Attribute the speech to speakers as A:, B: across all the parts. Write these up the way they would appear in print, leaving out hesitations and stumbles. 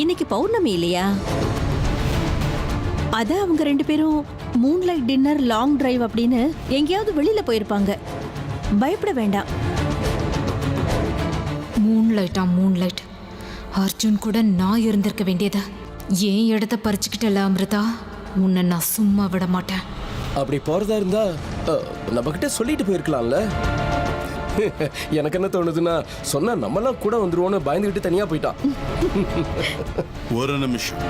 A: இன்னைக்கு பௌர்ணமி இல்லையா? அத அவங்க 2 பேரும் மூன்லைட் டின்னர் லாங் டிரைவ் அப்படின்னு எங்கேயாவது வெளியில போயிருப்பாங்க. பயப்பட வேண்டாம்.
B: மூன்லைட் அர்ஜுன் கூட நான் இருந்திருக்க வேண்டியதா? ஏன் இடத்த பறிச்சுக்கிட்டல அமிர்தா, உன்னை நான் சும்மா விட மாட்டேன்.
C: அப்படி போறதா இருந்தா நம்ம கிட்ட சொல்லிட்டு போயிருக்கலாம்ல. எனக்கு என்ன தோணுதுன்னா, சொன்னா நம்மளாம் கூட வந்துருவோன்னு பயந்துகிட்டு தனியா போயிட்டான்.
D: ஒரு நிமிஷம்,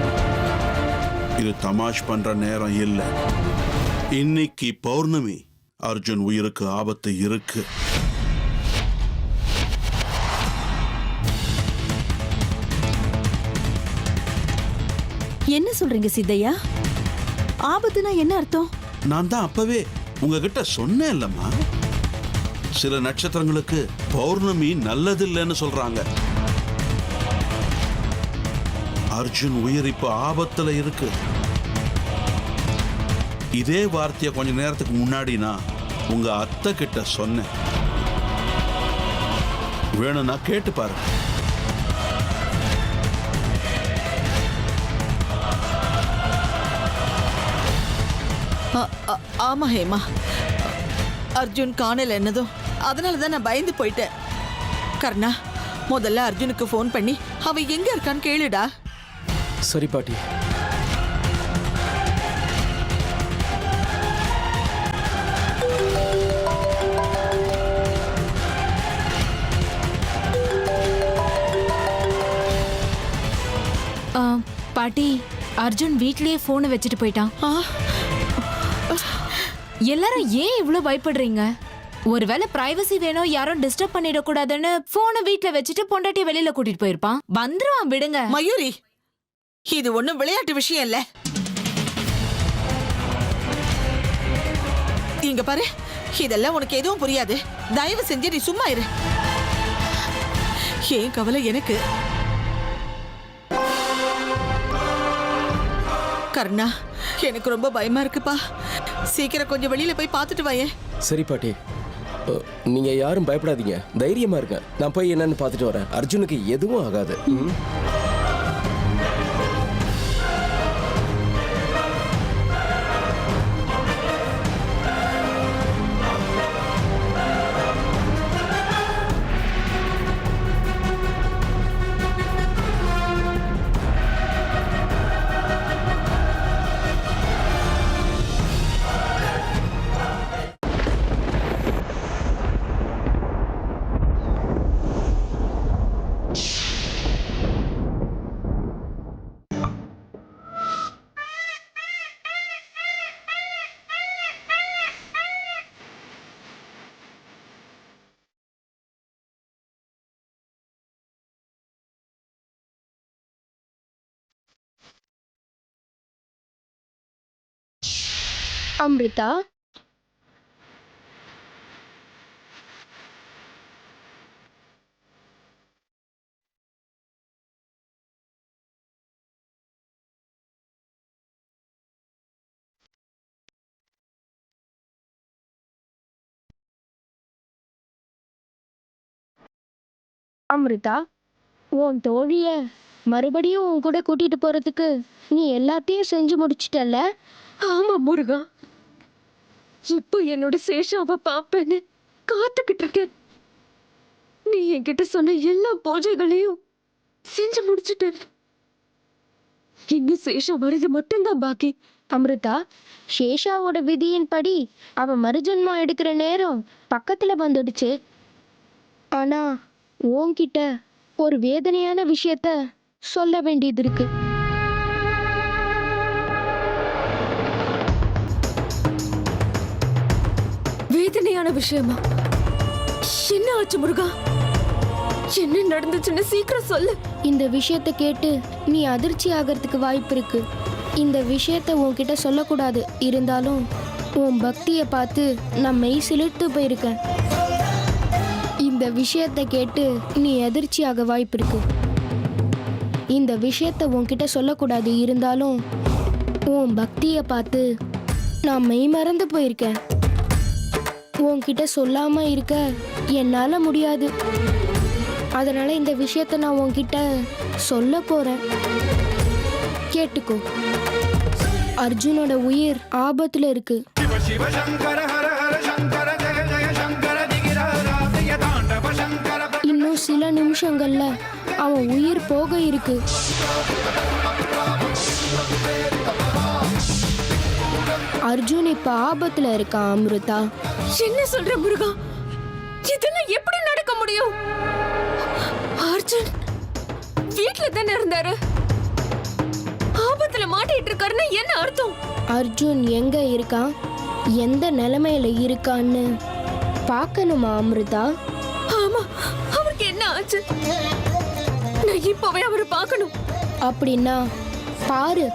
D: இது தமாஷ் பண்ற நேரம் இல்ல. இன்னைக்கு பௌர்ணமி, அர்ஜுன் உயிருக்கு ஆபத்து இருக்கு.
A: என்ன சொல்றீங்க சித்தையா? ஆபத்துனா என்ன அர்த்தம்?
D: நான் தான் அப்பவே உங்ககிட்ட சொன்னேன் இல்லம்மா, சில நட்சத்திரங்களுக்கு பௌர்ணமி நல்லதில்லைன்னு சொல்றாங்க. அர்ஜுன் உயிர் இப்ப ஆபத்துல இருக்கு. இதே வார்த்தைய கொஞ்ச நேரத்துக்கு முன்னாடி நான் உங்க அத்தை கிட்ட சொன்னேன். வேணும்னா கேட்டு பாருங்க.
E: ஆமா ஹேமா, அர்ஜுன் காணல என்னதும் அதனாலதான் நான் பயந்து போயிட்டேன். கர்ணா, முதல்ல அர்ஜுனுக்கு ஃபோன் பண்ணி அவ எங்க இருக்கான்னு கேளுடா.
C: சரி பாட்டி.
B: பாட்டி, அர்ஜுன் வீட்லயே போனை வச்சுட்டு போயிட்டான். எல்லாரும் ஏன் இவ்ளோ பயப்படுறீங்க? ஒருவேளை பிரைவசி வேணும், யாரும் டிஸ்டர்ப் பண்ணிடக்கூடாதுன்னு போனை வீட்ல வச்சுட்டு பொண்டாட்டிய வெளியில கூட்டிட்டு போயிருப்பான். வந்துருவான், விடுங்க.
E: மயூரி, இது ஒண்ணும் விளையாட்டு விஷயம் இல்ல. இங்க பாரு, இதெல்லாம் உனக்கு எதுவும் புரியாது. தயவு செஞ்சு நீ சும்மா இரு. ஏன் கவலை எனக்கு. கர்ணா, எனக்கு ரொம்ப பயமா இருக்குப்பா. சீக்கிரம் கொஞ்சம் வெளியில போய் பார்த்துட்டு வாயே.
C: சரி பாட்டி, நீங்க யாரும் பயப்படாதீங்க, தைரியமா இருங்க. நான் போய் என்னன்னு பார்த்துட்டு வரேன். அர்ஜுனுக்கு எதுவும் ஆகாது.
F: அம்ரிதா, அம்ரிதா, உன் தோழிய மறுபடியும் உன் கூட கூட்டிட்டு போறதுக்கு நீ எல்லாத்தையும் செஞ்சு முடிச்சிட்டல்ல?
G: ஆமா முருகா, இப்போ என்னோட சேஷாவை பாப்பேன்னு காத்துக்கிட்டு இருக்கேன். நீ என்கிட்ட சொன்ன எல்லா பூஜைகளையும் செஞ்சு முடிச்சிட்டேன். இன்னும் சேஷா வருது மட்டும்தான் பாக்கி.
F: அம்ரிதா, சேஷாவோட விதியின்படி அவ மறுஜன்மம் எடுக்கிற நேரம் பக்கத்துல வந்துடுச்சு. ஆனா உன்கிட்ட ஒரு வேதனையான விஷயத்த சொல்ல வேண்டியது இருக்கு.
G: வேதனையான விஷயமா? என்ன ஆச்சு முருகா? என்ன நடந்துச்சுன்னு சீக்கிரம் சொல்லு.
F: இந்த விஷயத்தை கேட்டு நீ அதிர்ச்சி ஆகிறதுக்கு வாய்ப்பு இருக்கு. இந்த விஷயத்த உன்கிட்ட சொல்லக்கூடாது. இருந்தாலும் உன் பக்தியை பார்த்து நான் மெய் சிலிர்த்து போயிருக்கேன். இந்த விஷயத்தை கேட்டு நீ அதிர்ச்சியாக வாய்ப்பு இருக்கு. இந்த விஷயத்த உன்கிட்ட சொல்லக்கூடாது. இருந்தாலும் உன் பக்தியை பார்த்து நான் மெய் மறந்து போயிருக்கேன். உன்கிட்ட சொல்லாம இருக்க என்னால முடியாது. அதனால இந்த விஷயத்த நான் உன்கிட்ட சொல்ல போறேன். கேட்டுக்கோ. அர்ஜுனோட உயிர் ஆபத்துல இருக்கு. இன்னும் சில நிமிஷங்கள்ல அவன் உயிர் போக இருக்கு. அர்ஜுன் இப்ப ஆபத்துல இருக்கான் அமிர்தா.
G: என்ன சொல்ற முருகா? இதெல்லாம் எப்படி நடக்க முடியும்? அர்ஜுன் வீட்ல தானே இருந்தாரு. ஆபத்துல மாட்டிட்டு இருக்காருன்னு என்ன அர்த்தம்?
F: அர்ஜுன் எங்க இருக்கான், எந்த நிலைமையில இருக்கான்னு பார்க்கணுமா அமிர்தா?
G: ஆமா, அவருக்கு என்ன ஆச்சு? நான் இப்பவே அவரை பார்க்கணும்.
F: அப்படின்னா பாரு.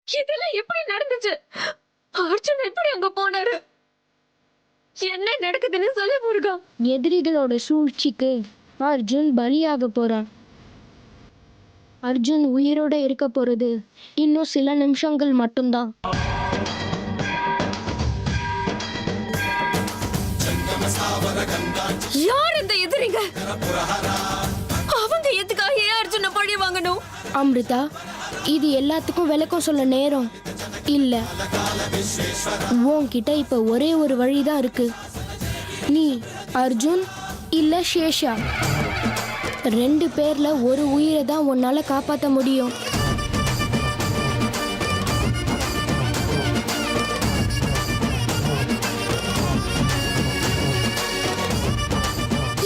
G: இதெல்லாம் எப்படி நடந்துச்சு? அர்ஜுன் எப்படி அங்க போனாரு? என்ன நடக்குதுன்னு சொல்ல முருகா.
F: எதிரிகளோட சூழ்ச்சிக்கு அர்ஜுன் பலியாக போறான். அர்ஜுன் உயிரோட இருக்க போறது இன்னும் சில நிமிஷங்கள் மட்டும்தான்.
G: யார் இந்த எதிரிங்க? அவங்க எதுக்காக ஏன் அர்ஜுனை பழி வாங்கணும்?
F: அமிர்தா, இது எல்லாத்துக்கும் விளக்கம் சொல்ல நேரம் இல்ல. உன்கிட்ட இப்ப ஒரே ஒரு வழிதான் இருக்கு. நீ அர்ஜுன் இல்ல சேஷா, 2 பேர்ல ஒரு உயிரை தான் உன்னால காப்பாத்த முடியும்.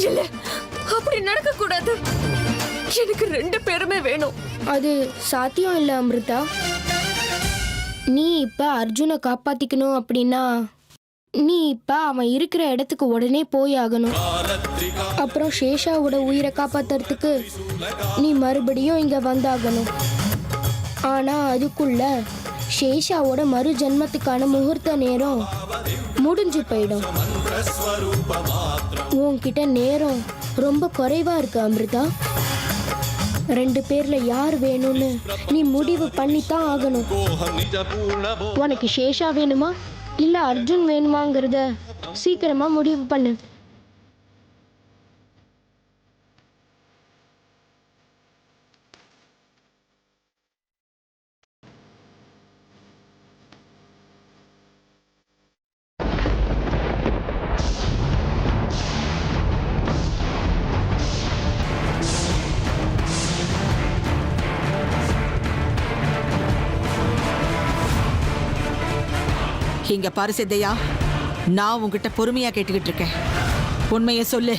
G: இல்ல, அப்படி நடக்க கூடாது. எனக்கு 2 பேருமே வேணும்.
F: அது சாத்தியம் இல்ல அமிர்தா. நீ இப்ப அர்ஜுனை காப்பாத்திக்கணும் அப்படின்னா நீ இப்ப அவன் இருக்கிற இடத்துக்கு உடனே போய் ஆகணும். அப்புறம் சேஷாவோட உயிரை காப்பாத்துறதுக்கு நீ மறுபடியும் இங்க வந்தாகணும். ஆனா அதுக்குள்ள சேஷாவோட மறு ஜென்மத்துக்கான முகூர்த்த நேரம் முடிஞ்சு போயிடும். உன்கிட்ட நேரம் ரொம்ப குறைவா இருக்கு அமிர்தா. 2 பேர்ல யார் வேணும்னு நீ முடிவு பண்ணித்தான் ஆகணும். உனக்கு சேஷா வேணுமா இல்ல அர்ஜுன் வேணுமாங்கிறத சீக்கிரமா முடிவு பண்ணு.
E: இங்க பாரு சித்தையா, நான் உங்ககிட்ட பொறுமையா கேட்டுக்கிட்டு இருக்கேன். உண்மையை சொல்லு.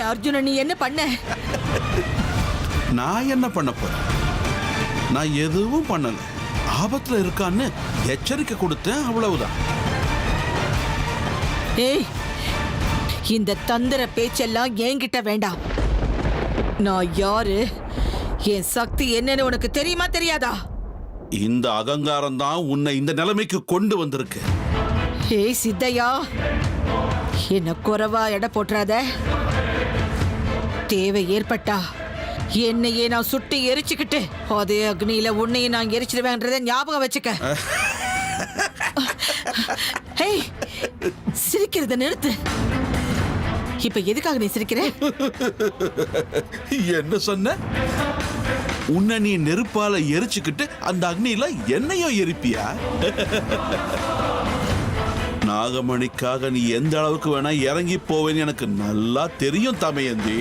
E: அர்ஜுன நீ என்ன பண்ண?
D: நான் என்ன பண்ண போறேன்? நான் எதுவும் பண்ணல. ஆபத்துல இருக்கான்னு எச்சரிக்கை கொடுத்தேன், அவ்வளவுதான்.
E: ஏய், இந்த தந்திர பேச்செல்லாம் என்கிட்ட வேண்டாம். நான் யாரு, என் சக்தி என்னன்னு உனக்கு தெரியுமா தெரியாதா?
D: இந்த அகங்காரம் தான் உன்னை இந்த நிலைமைக்கு கொண்டு வந்திருக்கு.
E: ஏய் சித்தையா, என்ன குறைவா எடை போட்டுறாத. தேவை ஏற்பட்டா என்னையே நான் சுட்டி எரிச்சுக்கிட்டு அதே அக்னியில உன்னையே நான் எரிச்சிடுவேன்றத ஞாபகம் வச்சுக்க. ஏய், சிரிக்கிறத நிறுத்து. இப்ப எதுக்காக நீ சிரிக்கிற?
D: என்ன சொன்ன? உன்னை நீ நெருப்பால எரிச்சுக்கிட்டு அந்த அக்னியில என்னையும் எரிப்பியா? நாகமணிக்காக நீ எந்த அளவுக்கு வேணா இறங்கி போவேன்னு எனக்கு நல்லா தெரியும் தமையந்தி.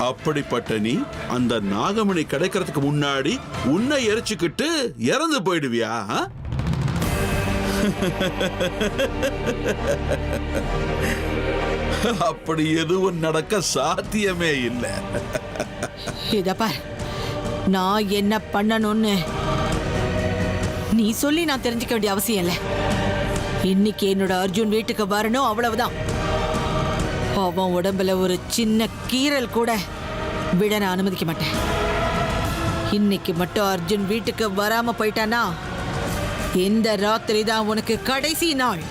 D: அப்படிப்பட்ட நீ அந்த நாகமணி கிடைக்கிறதுக்கு முன்னாடி உன்னை எரிச்சுக்கிட்டு இறந்து போயிடுவியா? அப்படி எதுவும் நடக்க சாத்தியமே இல்லை.
E: இதப்பா, நான் என்ன பண்ணணும்னு நீ சொல்லி நான் தெரிஞ்சுக்க வேண்டிய அவசியம் இல்லை. இன்னைக்கு என்னோட அர்ஜுன் வீட்டுக்கு வரணும், அவ்வளவுதான். அவன் உடம்புல ஒரு சின்ன கீறல் கூட விட நான் அனுமதிக்க மாட்டேன். இன்னைக்கு மட்டும் அர்ஜுன் வீட்டுக்கு வராம போயிட்டானா இந்த ராத்திரி தான் உனக்கு கடைசி நாள்.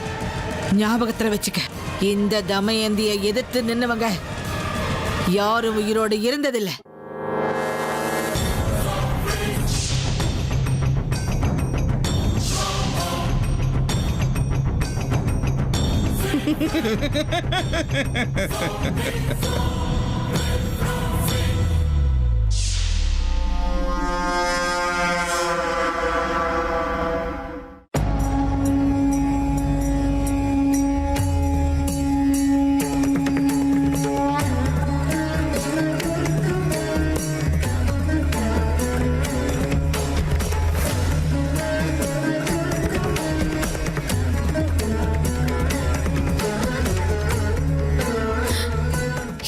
E: ஞாபகத்துல வச்சுக்க, இந்த தமயந்தியை எதிர்த்து நின்னவங்க யாரும் உயிரோடு இருந்ததில்லை.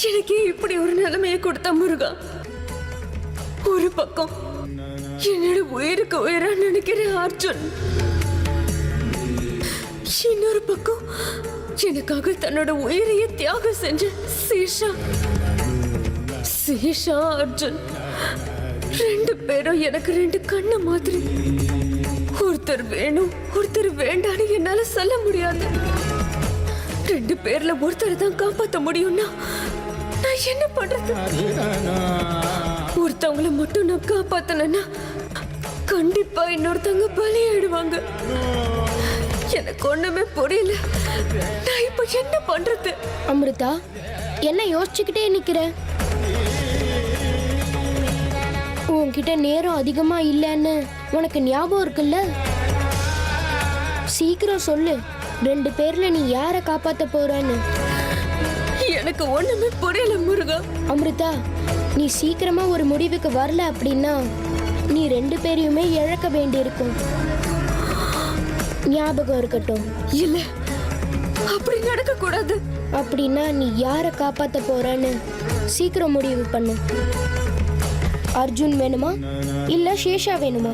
G: எனக்கே இப்படி ஒரு நிலைமையை கொடுத்த முருகா. ஒரு பக்கம் என்னோட உயிருக்கு உயிரா நினைக்கிற அர்ஜுன், இன்னொரு பக்கம் எனக்காக தன்னோட உயிரையே தியாகம் செஞ்ச சேஷா. சேஷா அர்ஜுன் ரெண்டு பேரும் எனக்கு ரெண்டு கண்ணு மாதிரி. ஒருத்தர் வேணும் ஒருத்தர் வேண்டான்னு என்னால சொல்ல முடியாது. ரெண்டு பேர்ல ஒருத்தரை தான் காப்பாற்ற முடியும்னா நான் என்ன பண்றது? ஒருத்தவங்களை மட்டும் நான் காப்பாத்தலன்னா கண்டிப்பா இன்னொருத்தவங்க பலியாயிடுவாங்க. எனக்கு ஒண்ணுமே புரியல. நான் இப்ப என்ன பண்றது?
F: அமிர்தா, என்ன யோசிச்சுக்கிட்டே நிக்கிற? உன்கிட்ட நேரம் அதிகமா இல்லைன்னு உனக்கு ஞாபகம் இருக்குல்ல? சீக்கிரம் சொல்லு, ரெண்டு பேர்ல நீ யாரை காப்பாத்த போறன்னு.
G: எனக்கு ஒண்ணுமே புரியல முருகா.
F: அமிர்தா, நீ சீக்கிரமா ஒரு முடிவுக்கு வரல அப்படின்னா நீ ரெண்டு பேரையுமே இழக்க வேண்டியிருக்கும். ஞாபகம் இருக்கட்டும்.
G: இல்ல, அப்படி நடக்க கூடாது.
F: அப்படின்னா நீ யாரை காப்பாத்த போறன்னு சீக்கிரம் முடிவு பண்ணு. அர்ஜுன் வேணுமா இல்ல சேஷா வேணுமா?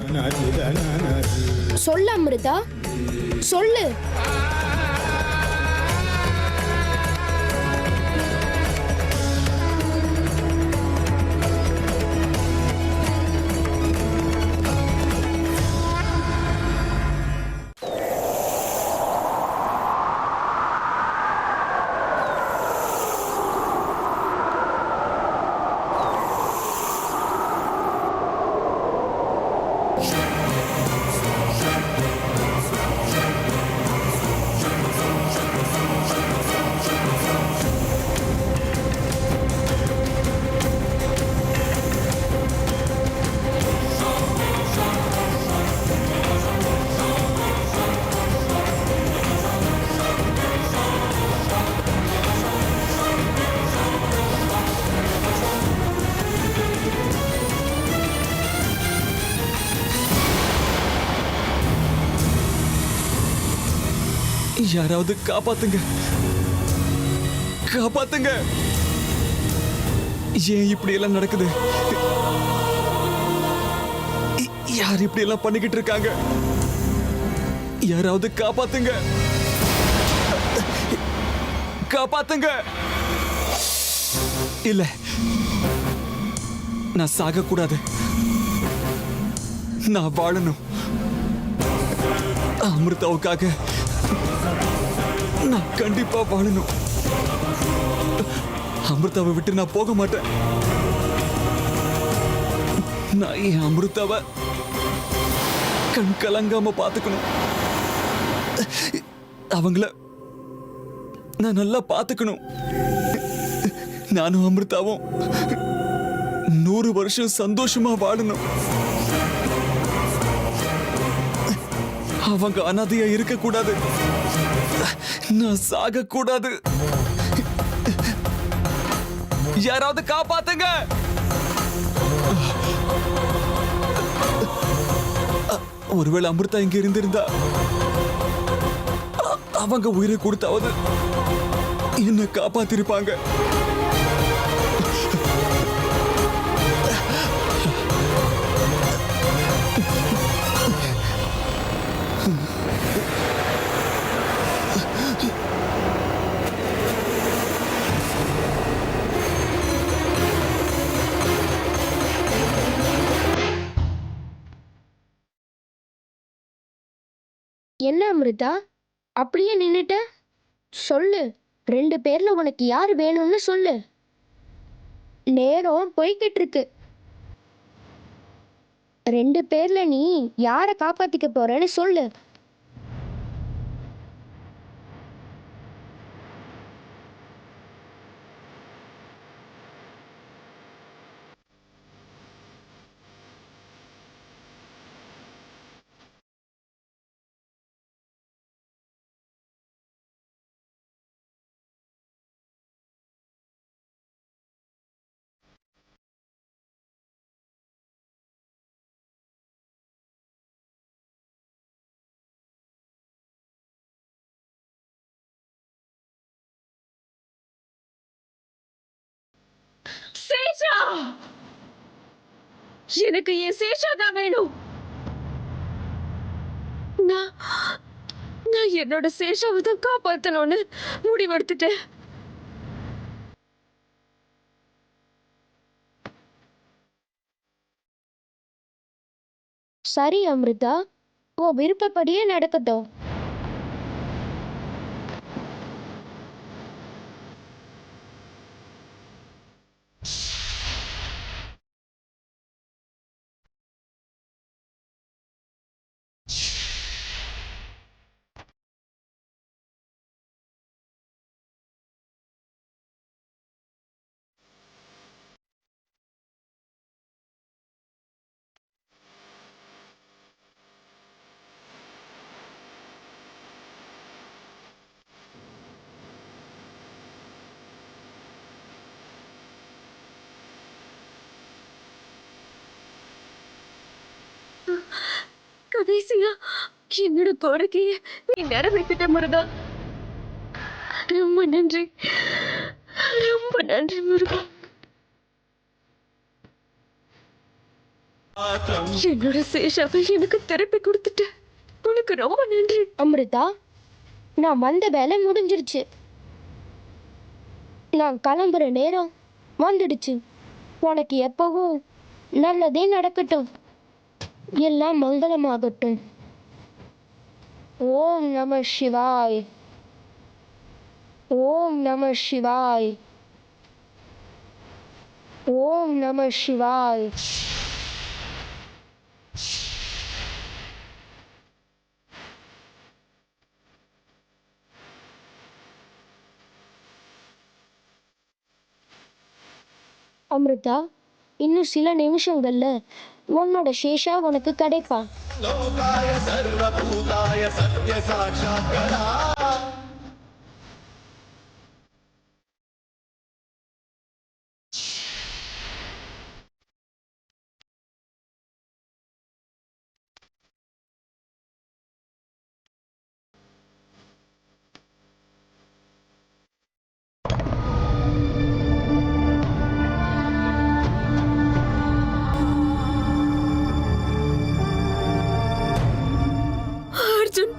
F: சொல்லு அமிர்தா, சொல்லு.
H: யாராவது காப்பாத்துங்க, காப்பாத்துங்க. ஏன் இப்படி எல்லாம் நடக்குது? யார் இப்படி எல்லாம் பண்ணிக்கிட்டு இருக்காங்க? யாராவது காப்பாத்துங்க, காப்பாத்துங்க. இல்ல, நான் சாக கூடாது, நான் வாழணும். அமிர்தாவுக்காக நான் கண்டிப்பா வாழணும். அமிர்தாவை விட்டு நான் போக மாட்டேன். நான் என் அமிர்தாவை கண் கலங்காம பாத்துக்கணும். அவங்கள நான் நல்லா பாத்துக்கணும். நானும் அமிர்தாவும் 100 வருஷம் சந்தோஷமா வாழணும். அவங்க அனாதையா இருக்க கூடாது, நான் சாக கூடாது. யாராவது காப்பாத்துங்க. ஒருவேளை அமிர்தா இங்க இருந்திருந்தா அவங்க உயிரை கொடுத்தாவது என்ன காப்பாத்திருப்பாங்க.
F: என்ன அமிர்தா அப்படியே நின்னுட்ட? சொல்லு, 2 பேர்ல உனக்கு யார் வேணும்னு சொல்லு. நேரம் போய்கிட்டு இருக்கு. 2 பேர்ல நீ யாரை காப்பாத்திக்க போறேன்னு சொல்லு.
G: சேஷா, எனக்கு என் சேஷா தான் வேணும். நான் நான் என்னோட சேஷாவை தான் காப்பாத்தணும்னு முடிவெடுத்துட்டேன்.
F: சரி அமிர்தா, உன் விருப்பப்படியே நடக்கட்டும்.
G: கடைசியா என்னோட கோரிக்கைய நீ நிறைவேற்றிட்ட முருகா. ரொம்ப நன்றி, ரொம்ப நன்றி முருகா. என்னோட சேஷாவை எனக்கு திருப்பி கொடுத்துட்ட. உனக்கு ரொம்ப நன்றி.
F: அமிர்தா, நான் வந்த வேலை முடிஞ்சிருச்சு. நான் கிளம்புற நேரம் வந்துடுச்சு. உனக்கு எப்பவும் நல்லதே நடக்கட்டும், எல்லாம் மங்களமாகட்டும். ஓம் நம சிவாய், ஓம் நம சிவாய், ஓம் நம சிவாய். அமிர்தா, இன்னும் சில நிமிஷங்கள்ல உன்னோட சேஷா உனக்கு கிடைப்பான்.
G: அர்ஜுன்,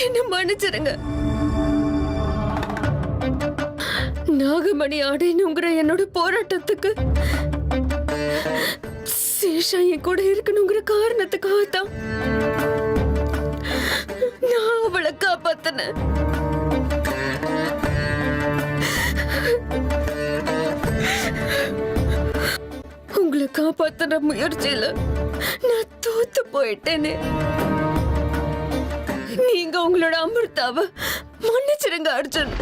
G: என்ன மன்னிச்சிருங்க. நாகமணி அடையணுங்கிற என்னோட போராட்டத்துக்கு சேஷா என் கூட இருக்கணுங்கிற காரணத்துக்காகத்தான் நான் அவளை காப்பாத்தினேன். உங்களை காப்பாத்துற முயற்சியில நான் தோத்து போயிட்டேனே. நீங்க உங்களோட அமிர்தாவை மன்னிச்சிருங்க அர்ஜுன்.